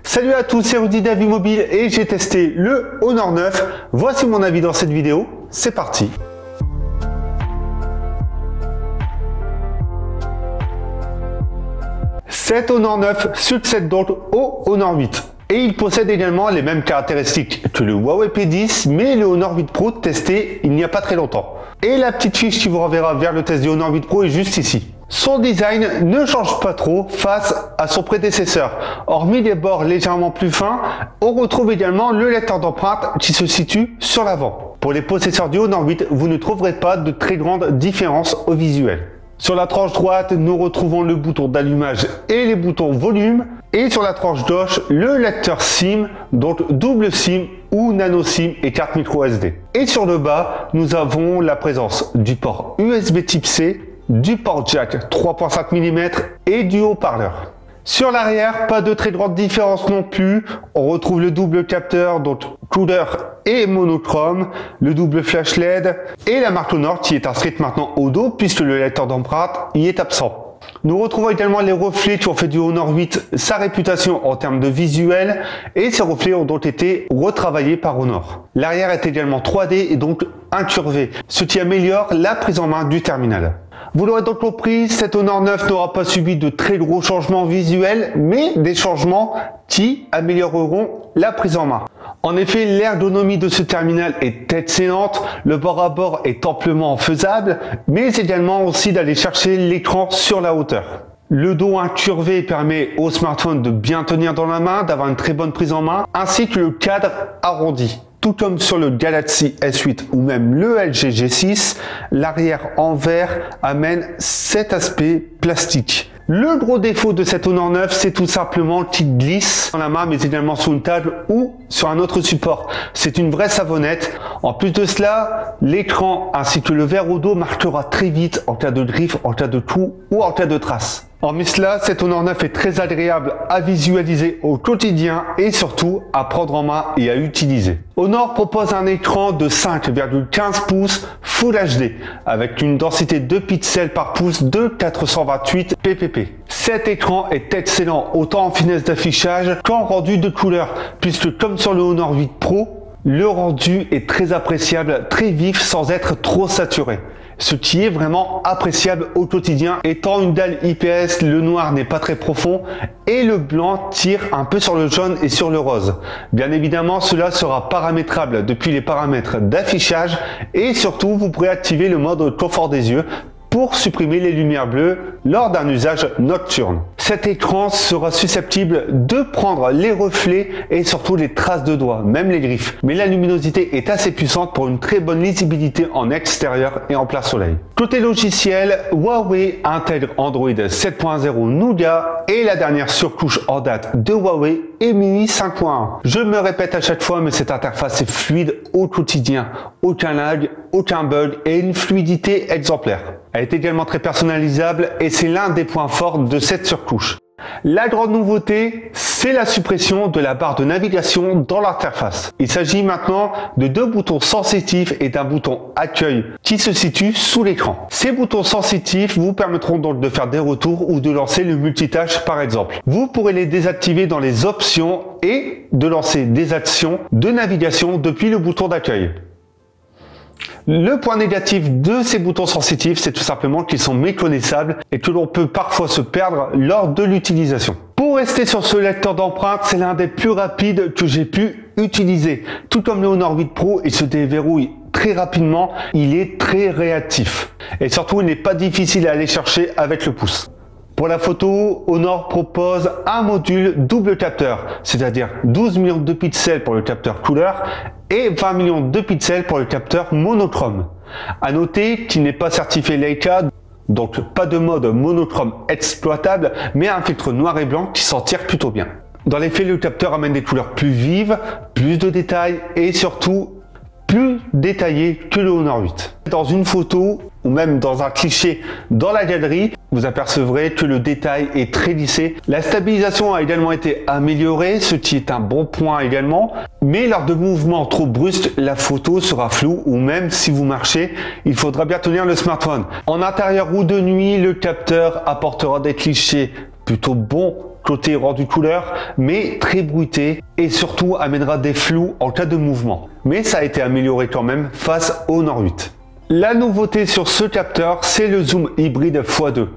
Salut à tous, c'est Rudy d'Avis Mobile et j'ai testé le Honor 9. Voici mon avis dans cette vidéo, c'est parti. Cet Honor 9 succède donc au Honor 8. Et il possède également les mêmes caractéristiques que le Huawei P10, mais le Honor 8 Pro testé il n'y a pas très longtemps. Et la petite fiche qui vous renverra vers le test du Honor 8 Pro est juste ici. Son design ne change pas trop face à son prédécesseur. Hormis des bords légèrement plus fins, on retrouve également le lecteur d'empreintes qui se situe sur l'avant. Pour les possesseurs du Honor 8, vous ne trouverez pas de très grande différence au visuel. Sur la tranche droite, nous retrouvons le bouton d'allumage et les boutons volume. Et sur la tranche gauche, le lecteur SIM, donc double SIM ou nano SIM et carte micro SD. Et sur le bas, nous avons la présence du port USB Type C, du port jack 3.5 mm et du haut-parleur. Sur l'arrière, pas de très grande différence non plus. On retrouve le double capteur, donc couleur et monochrome, le double flash LED et la marque Honor qui est inscrite maintenant au dos puisque le lecteur d'empreinte y est absent. Nous retrouvons également les reflets qui ont fait du Honor 8 sa réputation en termes de visuel et ces reflets ont donc été retravaillés par Honor. L'arrière est également 3D et donc incurvé, ce qui améliore la prise en main du terminal. Vous l'aurez donc compris, cet Honor 9 n'aura pas subi de très gros changements visuels, mais des changements qui amélioreront la prise en main. En effet, l'ergonomie de ce terminal est excellente, le bord à bord est amplement faisable, mais également aussi d'aller chercher l'écran sur la hauteur. Le dos incurvé permet au smartphone de bien tenir dans la main, d'avoir une très bonne prise en main, ainsi que le cadre arrondi. Tout comme sur le Galaxy S8 ou même le LG G6, l'arrière en verre amène cet aspect plastique. Le gros défaut de cet Honor 9, c'est tout simplement qu'il glisse dans la main, mais également sur une table ou sur un autre support. C'est une vraie savonnette. En plus de cela, l'écran ainsi que le verre au dos marquera très vite en cas de griffe, en cas de trou ou en cas de trace. Hormis cela, cet Honor 9 est très agréable à visualiser au quotidien et surtout à prendre en main et à utiliser. Honor propose un écran de 5,15 pouces Full HD avec une densité de pixels par pouce de 428 ppp. Cet écran est excellent autant en finesse d'affichage qu'en rendu de couleur puisque comme sur le Honor 8 Pro, le rendu est très appréciable, très vif sans être trop saturé. Ce qui est vraiment appréciable au quotidien. Étant une dalle IPS, le noir n'est pas très profond et le blanc tire un peu sur le jaune et sur le rose. Bien évidemment, cela sera paramétrable depuis les paramètres d'affichage et surtout, vous pourrez activer le mode confort des yeux pour supprimer les lumières bleues lors d'un usage nocturne. Cet écran sera susceptible de prendre les reflets et surtout les traces de doigts, même les griffes. Mais la luminosité est assez puissante pour une très bonne lisibilité en extérieur et en plein soleil. Côté logiciel, Huawei intègre Android 7.0 Nougat et la dernière surcouche en date de Huawei est MIUI 5.1. Je me répète à chaque fois, mais cette interface est fluide au quotidien. Aucun lag, aucun bug et une fluidité exemplaire. Elle est également très personnalisable et c'est l'un des points forts de cette surcouche. La grande nouveauté, c'est la suppression de la barre de navigation dans l'interface. Il s'agit maintenant de deux boutons sensitifs et d'un bouton accueil qui se situe sous l'écran. Ces boutons sensitifs vous permettront donc de faire des retours ou de lancer le multitâche par exemple. Vous pourrez les désactiver dans les options et de lancer des actions de navigation depuis le bouton d'accueil. Le point négatif de ces boutons sensitifs, c'est tout simplement qu'ils sont méconnaissables et que l'on peut parfois se perdre lors de l'utilisation. Pour rester sur ce lecteur d'empreintes, c'est l'un des plus rapides que j'ai pu utiliser. Tout comme le Honor 8 Pro, il se déverrouille très rapidement, il est très réactif. Et surtout, il n'est pas difficile à aller chercher avec le pouce. Pour la photo, Honor propose un module double capteur, c'est-à-dire 12 millions de pixels pour le capteur couleur et 20 millions de pixels pour le capteur monochrome. À noter qu'il n'est pas certifié Leica, donc pas de mode monochrome exploitable, mais un filtre noir et blanc qui s'en tire plutôt bien. Dans les faits, le capteur amène des couleurs plus vives, plus de détails et surtout plus détaillé que le Honor 8. Dans une photo ou même dans un cliché dans la galerie, vous apercevrez que le détail est très lissé. La stabilisation a également été améliorée, ce qui est un bon point également. Mais lors de mouvements trop brusques, la photo sera floue ou même si vous marchez, il faudra bien tenir le smartphone. En intérieur ou de nuit, le capteur apportera des clichés plutôt bons côté rendu couleur, mais très bruité et surtout amènera des flous en cas de mouvement. Mais ça a été amélioré quand même face au Honor 8. La nouveauté sur ce capteur, c'est le zoom hybride x2.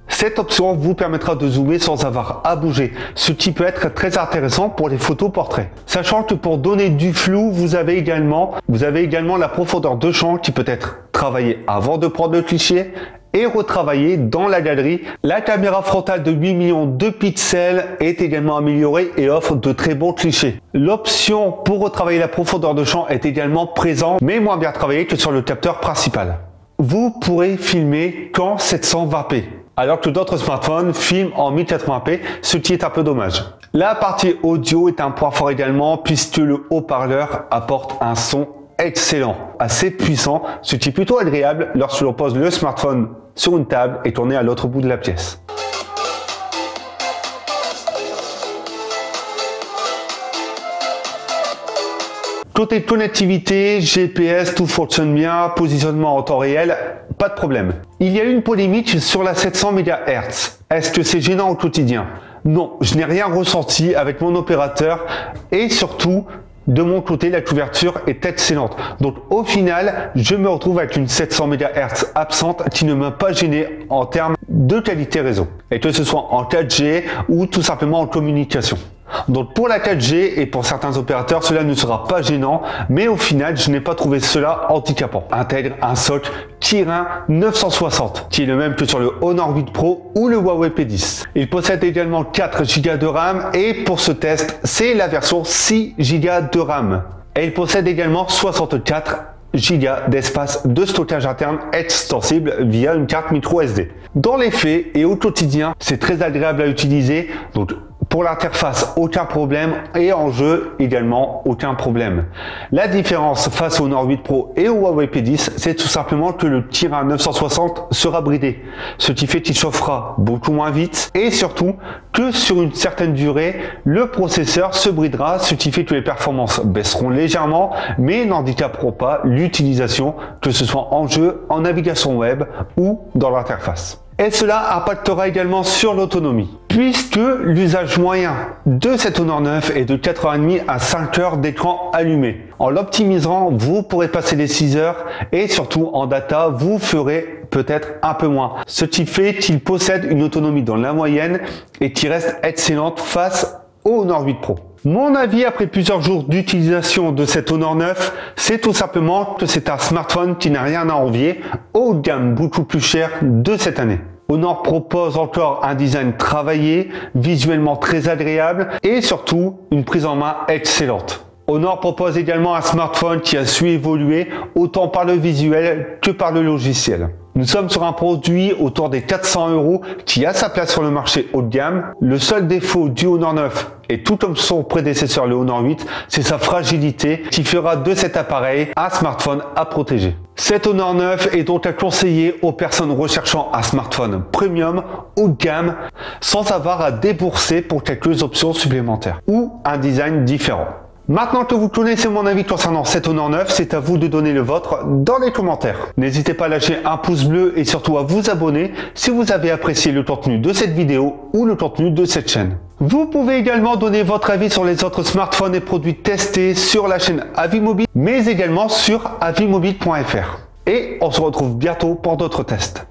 Cette option vous permettra de zoomer sans avoir à bouger, ce qui peut être très intéressant pour les photos portraits. Sachant que pour donner du flou, vous avez également la profondeur de champ qui peut être travaillée avant de prendre le cliché et retravaillée dans la galerie. La caméra frontale de 8 millions de pixels est également améliorée et offre de très bons clichés. L'option pour retravailler la profondeur de champ est également présente, mais moins bien travaillée que sur le capteur principal. Vous pourrez filmer qu'en 720p. Alors que d'autres smartphones filment en 1080p, ce qui est un peu dommage. La partie audio est un point fort également puisque le haut-parleur apporte un son excellent, assez puissant, ce qui est plutôt agréable lorsque l'on pose le smartphone sur une table et tourné à l'autre bout de la pièce. Côté connectivité, GPS, tout fonctionne bien, positionnement en temps réel, pas de problème. Il y a eu une polémique sur la 700 MHz. Est-ce que c'est gênant au quotidien? Non, je n'ai rien ressenti avec mon opérateur et surtout, de mon côté, la couverture est excellente. Donc au final, je me retrouve avec une 700 MHz absente qui ne m'a pas gêné en termes de qualité réseau. Et que ce soit en 4G ou tout simplement en communication. Donc pour la 4G et pour certains opérateurs, cela ne sera pas gênant, mais au final, je n'ai pas trouvé cela handicapant. Intègre un SoC Kirin 960, qui est le même que sur le Honor 8 Pro ou le Huawei P10. Il possède également 4 Go de RAM et pour ce test, c'est la version 6 Go de RAM. Et il possède également 64 Go d'espace de stockage interne extensible via une carte micro SD. Dans les faits et au quotidien, c'est très agréable à utiliser. Donc pour l'interface, aucun problème et en jeu également aucun problème. La différence face au Honor 8 Pro et au Huawei P10, c'est tout simplement que le Kirin 960 sera bridé, ce qui fait qu'il chauffera beaucoup moins vite et surtout que sur une certaine durée, le processeur se bridera, ce qui fait que les performances baisseront légèrement mais n'handicaperont pas l'utilisation, que ce soit en jeu, en navigation web ou dans l'interface. Et cela impactera également sur l'autonomie, puisque l'usage moyen de cet Honor 9 est de 4h30 à 5 heures d'écran allumé. En l'optimisant, vous pourrez passer les 6 heures et surtout en data, vous ferez peut-être un peu moins. Ce qui fait qu'il possède une autonomie dans la moyenne et qui reste excellente face au Honor 8 Pro. Mon avis après plusieurs jours d'utilisation de cet Honor 9, c'est tout simplement que c'est un smartphone qui n'a rien à envier au haut de gamme beaucoup plus cher de cette année. Honor propose encore un design travaillé, visuellement très agréable et surtout une prise en main excellente. Honor propose également un smartphone qui a su évoluer autant par le visuel que par le logiciel. Nous sommes sur un produit autour des 400 € qui a sa place sur le marché haut de gamme. Le seul défaut du Honor 9, et tout comme son prédécesseur le Honor 8, c'est sa fragilité qui fera de cet appareil un smartphone à protéger. Cet Honor 9 est donc à conseiller aux personnes recherchant un smartphone premium haut de gamme sans avoir à débourser pour quelques options supplémentaires ou un design différent. Maintenant que vous connaissez mon avis concernant cet Honor 9, c'est à vous de donner le vôtre dans les commentaires. N'hésitez pas à lâcher un pouce bleu et surtout à vous abonner si vous avez apprécié le contenu de cette vidéo ou le contenu de cette chaîne. Vous pouvez également donner votre avis sur les autres smartphones et produits testés sur la chaîne Avis Mobile, mais également sur avimobile.fr. Et on se retrouve bientôt pour d'autres tests.